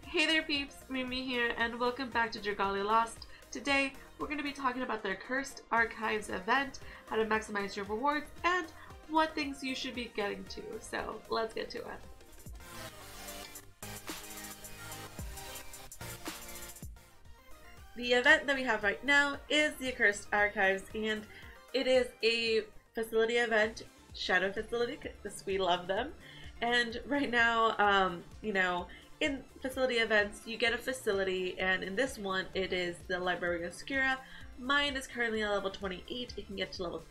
Hey there peeps, mewmew here and welcome back to Dragalia Lost. Today we're going to be talking about the Accursed Archives event, how to maximize your rewards, and what things you should be getting to. So let's get to it. The event that we have right now is the Accursed Archives, and it is a facility event, shadow facility, because we love them. And right now, in facility events, you get a facility, and in this one, it is the Library Obscura. Mine is currently at level 28. It can get to level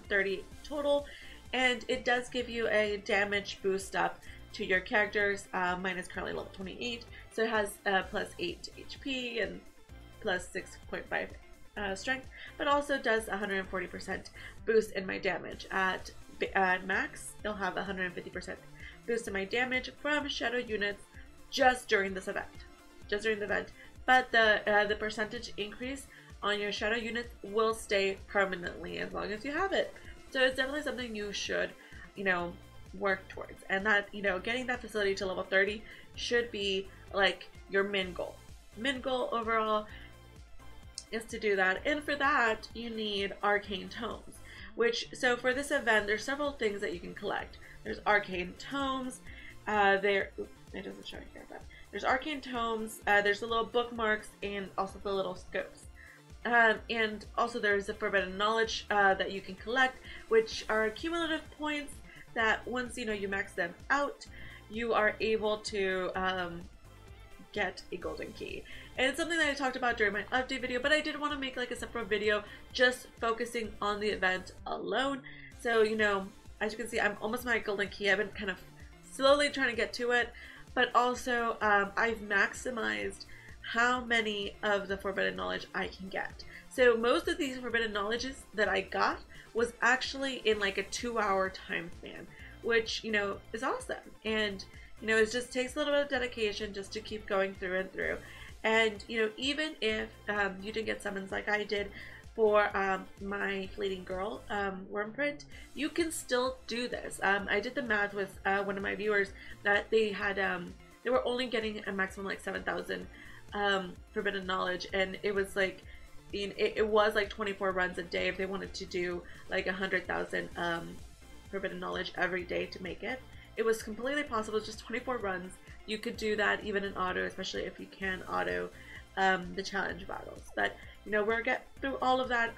30 total, and it does give you a damage boost up to your characters. Mine is currently level 28, so it has plus 8 HP and plus 6.5 strength, but also does 140% boost in my damage. At max, it'll have 150% boost in my damage from shadow units just during this event, but the percentage increase on your shadow units will stay permanently as long as you have it. So it's definitely something you should, work towards, and that, getting that facility to level 30 should be like your min goal. Min goal overall is to do that, and for that you need Arcane Tomes, so for this event there's several things that you can collect. There's Arcane Tomes, it doesn't show here, but there's Arcane Tomes, there's the little bookmarks, and also the little scopes. And also there's the Forbidden Knowledge that you can collect, which are cumulative points that once you max them out, you are able to get a golden key. And it's something that I talked about during my update video, but I did want to make like a separate video just focusing on the event alone. So as you can see, I'm almost my golden key. I've been kind of slowly trying to get to it, but also I've maximized how many of the Forbidden Knowledge I can get. So most of these Forbidden Knowledges that I got was actually in like a 2-hour time span, which is awesome. And it just takes a little bit of dedication just to keep going through and through. And even if you didn't get summons like I did for my Fleeting Girl Wormprint, you can still do this. I did the math with one of my viewers that they had they were only getting a maximum like 7,000 Forbidden Knowledge, and it was like it was like 24 runs a day if they wanted to do like 100,000 Forbidden Knowledge every day to make it. It was completely possible, just 24 runs. You could do that even in auto, especially if you can auto the challenge battles. But we'll get through all of that.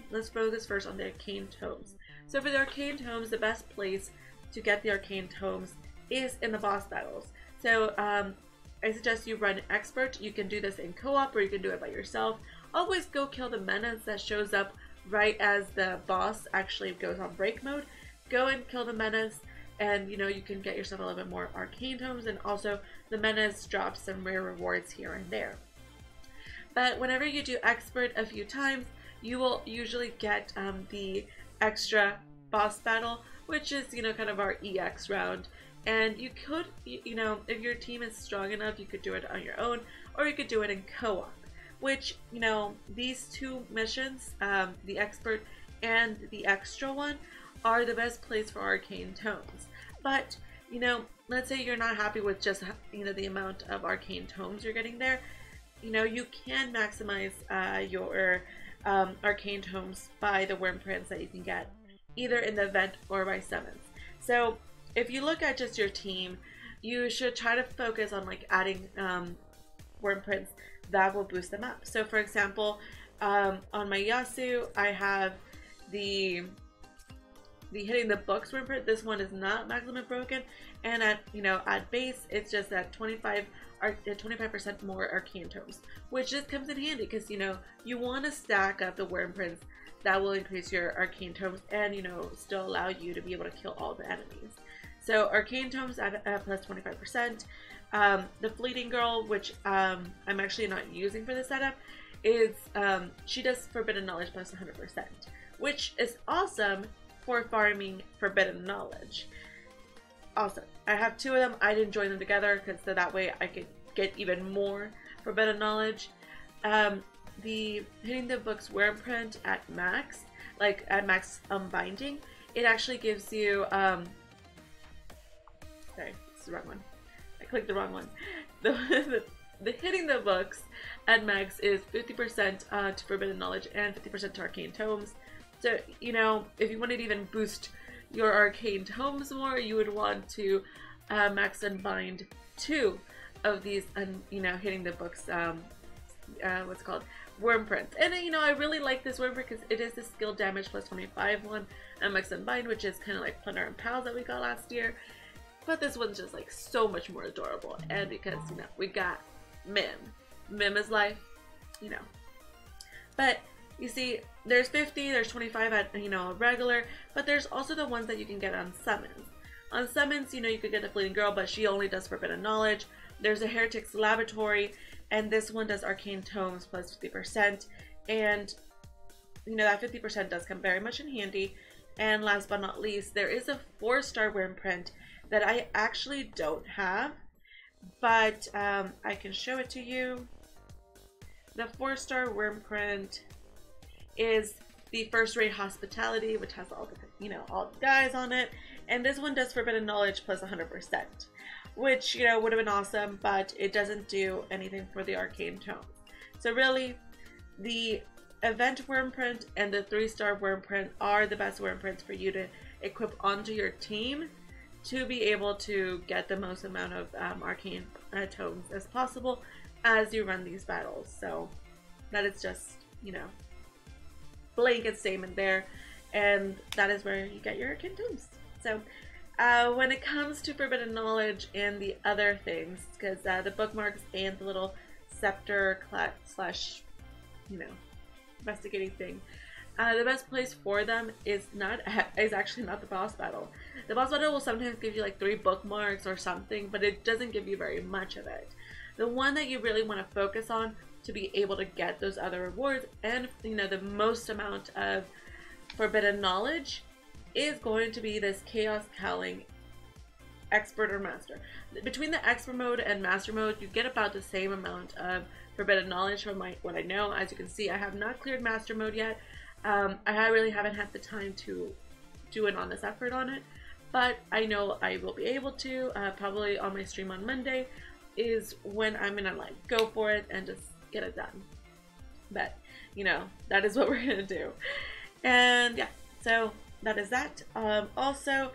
Let's focus first on the Arcane Tomes. So for the Arcane Tomes, the best place to get the Arcane Tomes is in the boss battles. So I suggest you run Expert. You can do this in co-op, or you can do it by yourself. Always go kill the menace that shows up right as the boss actually goes on break mode. Go and kill the menace, and you can get yourself a little bit more Arcane Tomes, and also the menace drops some rare rewards here and there. But whenever you do Expert a few times, you will usually get the extra boss battle, which is kind of our EX round. And you could, if your team is strong enough, you could do it on your own, or you could do it in co-op, which these two missions, the Expert and the extra one, are the best place for Arcane Tomes. But let's say you're not happy with just the amount of Arcane Tomes you're getting there. You can maximize your Arcane Tomes by the Wormprints that you can get either in the event or by summons. So if you look at just your team, you should try to focus on like adding Wormprints that will boost them up. So for example, on my Yasu, I have the Hitting the Books Wormprint. This one is not maximum broken, and at at base it's just at 25% more Arcane Tomes, which just comes in handy because you want to stack up the Wormprints that will increase your Arcane Tomes and still allow you to be able to kill all the enemies. So Arcane Tomes at plus 25%. The Fleeting Girl, which I'm actually not using for the setup, is she does Forbidden Knowledge plus 100%, which is awesome for farming Forbidden Knowledge. Awesome. I have two of them. I didn't join them together because so that way I could get even more Forbidden Knowledge. The Hitting the Books Wormprint at max, like at max binding, it actually gives you sorry, it's the wrong one. I clicked the wrong one. the hitting the books at max is 50% to Forbidden Knowledge and 50% to Arcane Tomes. So, you know, if you wanted to even boost your Arcane Tomes more, you would want to max and bind 2 of these, you know, hitting the books, what's it called? Worm prints. And, you know, I really like this worm print because it is the skill damage plus 25 one, and max and bind, which is kind of like Plunder and Pals that we got last year. But this one's just like so much more adorable, and because, you know, we got Mim. Mim is life, you know. But you see, there's 50, there's 25 at, you know, regular, but there's also the ones that you can get on summons. On summons, you know, you could get the Fleeting Girl, but she only does Forbidden Knowledge. There's a Heretic's Laboratory, and this one does Arcane Tomes plus 50%, and, you know, that 50% does come very much in handy. And last but not least, there is a 4-star worm print that I actually don't have, but I can show it to you. The 4-star worm print is the First Rate Hospitality, which has all the, you know, all the guys on it, and this one does Forbidden Knowledge plus 100%, which, you know, would have been awesome, but it doesn't do anything for the Arcane Tomes. So really, the event worm print and the 3-star worm print are the best worm prints for you to equip onto your team to be able to get the most amount of Arcane Tomes as possible as you run these battles. So that is just, you know, blanket statement there, and that is where you get your Arcane Tomes. So when it comes to Forbidden Knowledge and the other things, because the bookmarks and the little scepter slash, you know, investigating thing, the best place for them is actually not the boss battle. The boss battle will sometimes give you like 3 bookmarks or something, but it doesn't give you very much of it. The one that you really want to focus on to be able to get those other rewards and, you know, the most amount of Forbidden Knowledge is going to be this Chaos Cowling Expert or Master. Between the Expert mode and Master mode, you get about the same amount of Forbidden Knowledge from what I know. As you can see, I have not cleared Master mode yet. I really haven't had the time to do an honest effort on it, but I know I will be able to, probably on my stream on Monday is when I'm gonna like go for it and just get it done. But, you know, that is what we're gonna do. And yeah, so that is that. So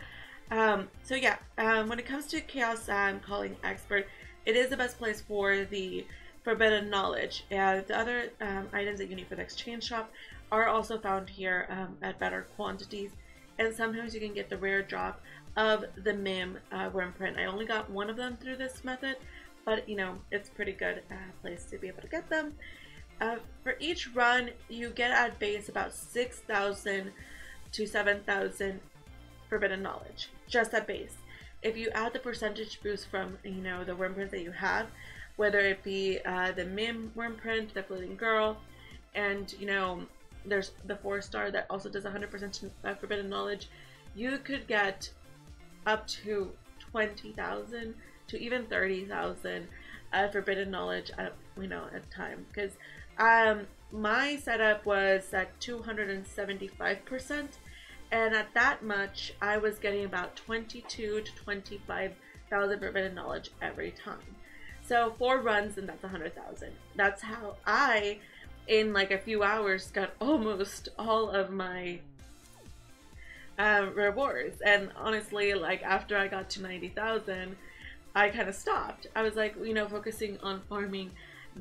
yeah, when it comes to Chaos Calling Expert, it is the best place for the Forbidden Knowledge. The other items that you need for the exchange shop are also found here at better quantities, and sometimes you can get the rare drop of the Mim worm print. I only got one of them through this method, but, you know, it's a pretty good place to be able to get them. For each run, you get at base about 6,000 to 7,000 Forbidden Knowledge, just at base. If you add the percentage boost from, you know, the worm prints that you have, whether it be the Mim worm print, the Fleeting Girl, and, you know, there's the 4-star that also does 100% Forbidden Knowledge, you could get up to 20,000 to even 30,000 Forbidden Knowledge at, you know, at a time. Because my setup was at 275%, and at that much I was getting about 22 to 25,000 Forbidden Knowledge every time. So 4 runs and that's 100,000. That's how I, in like a few hours, got almost all of my rewards. And honestly, like after I got to 90,000, I kind of stopped. I was like, you know, focusing on farming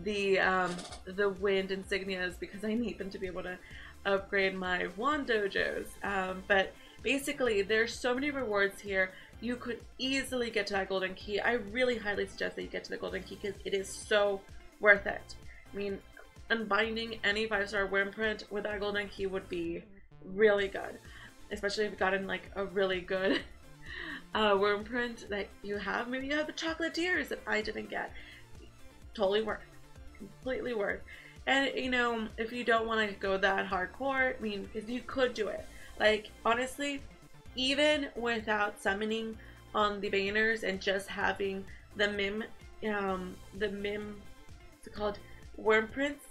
the wind insignias because I need them to be able to upgrade my wand dojos. But basically, there's so many rewards here. You could easily get to that golden key. I really highly suggest that you get to the golden key because it is so worth it. I mean, unbinding any 5-star worm print with that golden key would be really good, especially if you've gotten like a really good worm print that you have. Maybe you have the chocolatiers that I didn't get. Totally worth, completely worth. And, you know, if you don't want to go that hardcore, I mean, because you could do it. Like, honestly, even without summoning on the banners and just having the Mim, what's it called, worm prints,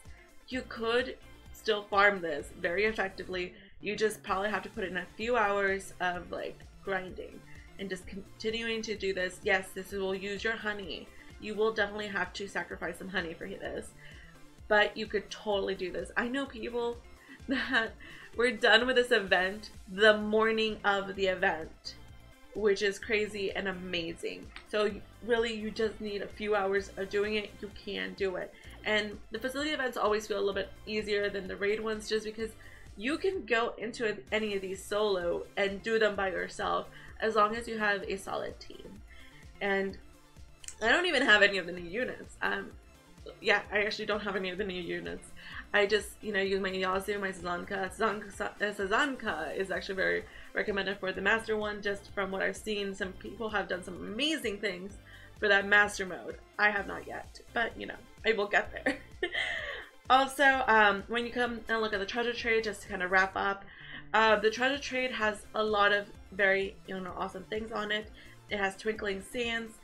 you could still farm this very effectively. You just probably have to put in a few hours of like grinding and just continuing to do this. Yes, this will use your honey. You will definitely have to sacrifice some honey for this, but you could totally do this. I know people that were done with this event the morning of the event, which is crazy and amazing. So really, you just need a few hours of doing it. You can do it. And the facility events always feel a little bit easier than the raid ones, just because you can go into any of these solo and do them by yourself as long as you have a solid team. And I don't even have any of the new units. Yeah, I actually don't have any of the new units. I just, you know, use my Yazu, my Sazanka. Sazanka is actually very recommended for the master one, just from what I've seen. Some people have done some amazing things for that master mode. I have not yet, but you know, I will get there. Also, when you come and look at the treasure trade, just to kind of wrap up, the treasure trade has a lot of very, you know, awesome things on it. It has Twinkling Sands,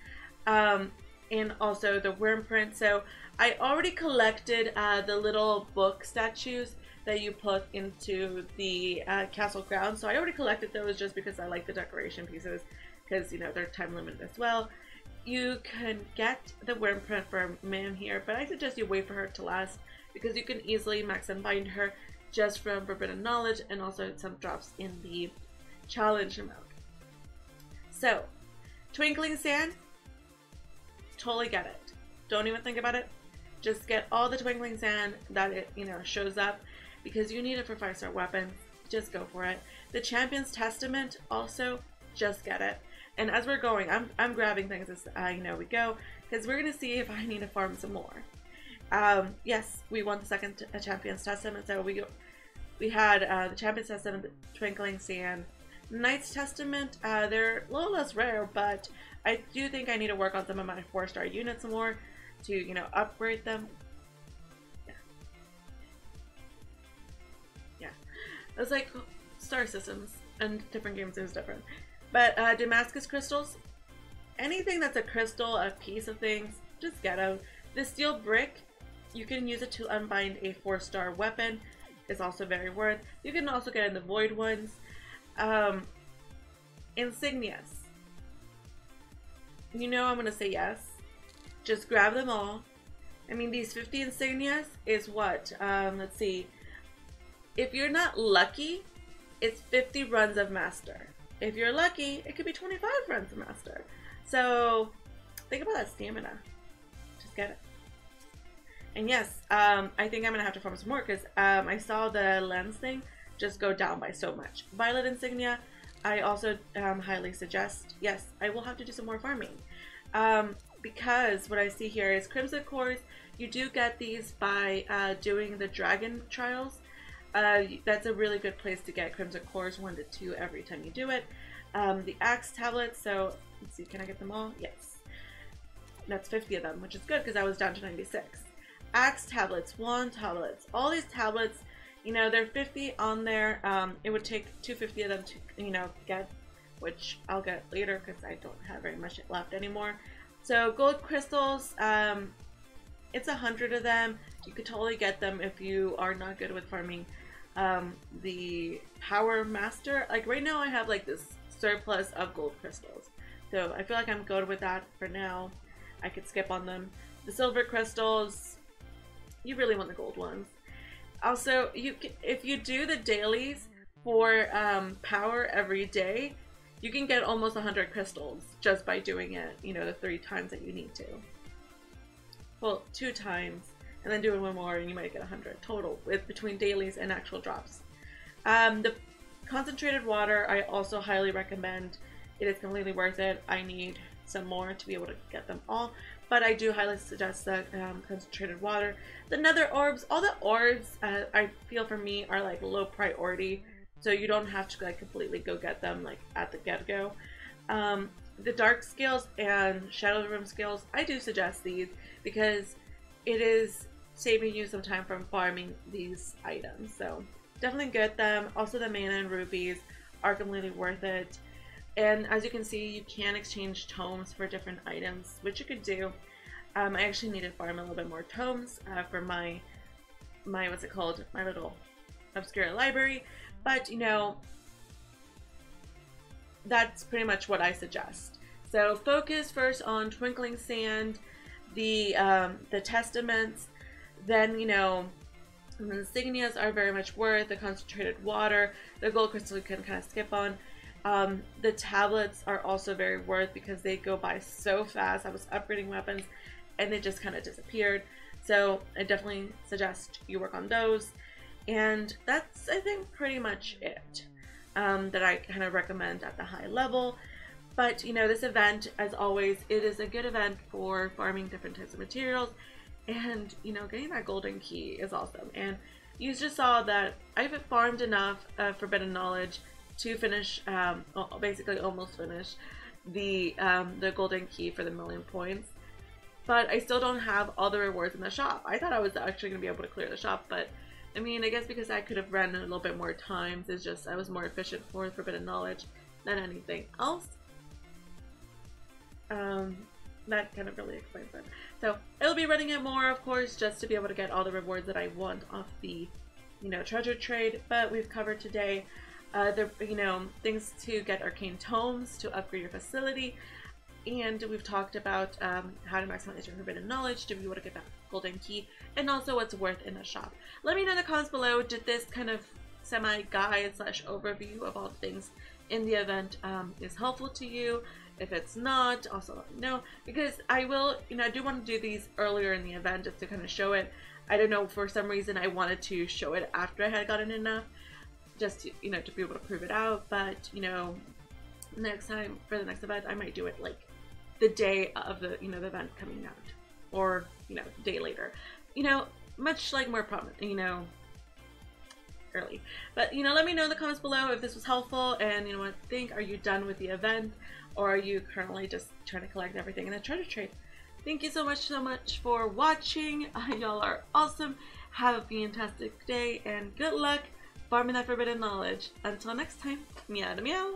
and also the worm print. So I already collected the little book statues that you put into the castle grounds. So I already collected those just because I like the decoration pieces, because, you know, they're time limited as well. You can get the worm print for Man here, but I suggest you wait for her to last, because you can easily max and bind her just from Forbidden Knowledge, and also some drops in the challenge mode. So, Twinkling Sand, totally get it. Don't even think about it. Just get all the Twinkling Sand that it, you know, shows up, because you need it for 5-star weapons. Just go for it. The Champion's Testament, also, just get it. And as we're going, I'm grabbing things as you know, we go, because we're gonna see if I need to farm some more. Yes, we won the second Champion's Testament, so we had the Champion's Testament, the Twinkling Sand, Knight's Testament. They're a little less rare, but I do think I need to work on some of my 4-star units more to, you know, upgrade them. Yeah, it's like star systems and different games is different. But Damascus crystals, anything that's a crystal, a piece of things, just get out. The steel brick, you can use it to unbind a 4-star weapon. It's also very worth. You can also get in the void ones. Insignias. You know I'm gonna say yes. Just grab them all. I mean, these 50 insignias is what? Let's see. If you're not lucky, it's 50 runs of master. If you're lucky, it could be 25 runs of master. So think about that stamina. Just get it. And yes, I think I'm gonna have to farm some more, because I saw the lens thing just go down by so much. Violet insignia, I also highly suggest. Yes, I will have to do some more farming, because what I see here is Crimson Cores. You do get these by doing the dragon trials. That's a really good place to get Crimson Cores, 1 to 2 every time you do it. The axe tablets, so let's see, can I get them all? Yes. That's 50 of them, which is good because I was down to 96. Axe tablets, wand tablets, all these tablets, you know, they're 50 on there. It would take 250 of them to, you know, get, which I'll get later because I don't have very much left anymore. So gold crystals, it's 100 of them. You could totally get them if you are not good with farming the power master. Like right now I have like this surplus of gold crystals, so I feel like I'm good with that for now. I could skip on them. The silver crystals, you really want the gold ones. Also, if you do the dailies for power every day, you can get almost 100 crystals just by doing it, you know, the 3 times that you need to. Well, 2 times, and then doing 1 more, and you might get 100 total with between dailies and actual drops. The concentrated water, I also highly recommend. It is completely worth it. I need some more to be able to get them all, but I do highly suggest the concentrated water. The nether orbs, all the orbs, I feel for me are like low priority, so you don't have to like completely go get them like at the get-go. The dark skills and shadow room skills, I do suggest these because it is saving you some time from farming these items, so definitely get them. Also the mana and rubies are completely worth it. And as you can see, you can exchange tomes for different items, which you could do. I actually need to farm a little bit more tomes for my what's it called, my little obscure library, but you know, that's pretty much what I suggest. So focus first on Twinkling Sand. the testaments. Then, you know, the insignias are very much worth. The concentrated water, the gold crystal you can kind of skip on. The tablets are also very worth because they go by so fast. I was upgrading weapons and they just kind of disappeared. So I definitely suggest you work on those. And that's, I think, pretty much it that I kind of recommend at the high level. But, you know, this event, as always, it is a good event for farming different types of materials. And, you know, getting that golden key is awesome. And you just saw that I've farmed enough Forbidden Knowledge to finish, basically almost finish the golden key for the 1,000,000 points. But I still don't have all the rewards in the shop. I thought I was actually going to be able to clear the shop, but I mean, I guess because I could have run a little bit more times, it's just I was more efficient for Forbidden Knowledge than anything else. That kind of really explains it. So I'll be running it more, of course, just to be able to get all the rewards that I want off the, you know, treasure trade. But we've covered today, you know, things to get arcane tomes to upgrade your facility, and we've talked about how to maximize your forbidden knowledge to be able to get that golden key, and also what's worth in the shop. Let me know in the comments below, did this kind of semi-guide / overview of all the things in the event is helpful to you? If it's not, also let me know, because I will, you know, I do want to do these earlier in the event just to kind of show it. I don't know, for some reason I wanted to show it after I had gotten enough, just to, you know, to be able to prove it out. But, you know, next time for the next event I might do it like the day of the, you know, the event coming out, or, you know, day later, you know, much like more prominent, you know, early. But, you know, let me know in the comments below if this was helpful, and, you know, what you think. Are you done with the event, or are you currently just trying to collect everything in the treasure trade? Thank you so much for watching. Y'all are awesome. Have a fantastic day, and good luck farming that forbidden knowledge. Until next time, meow to meow.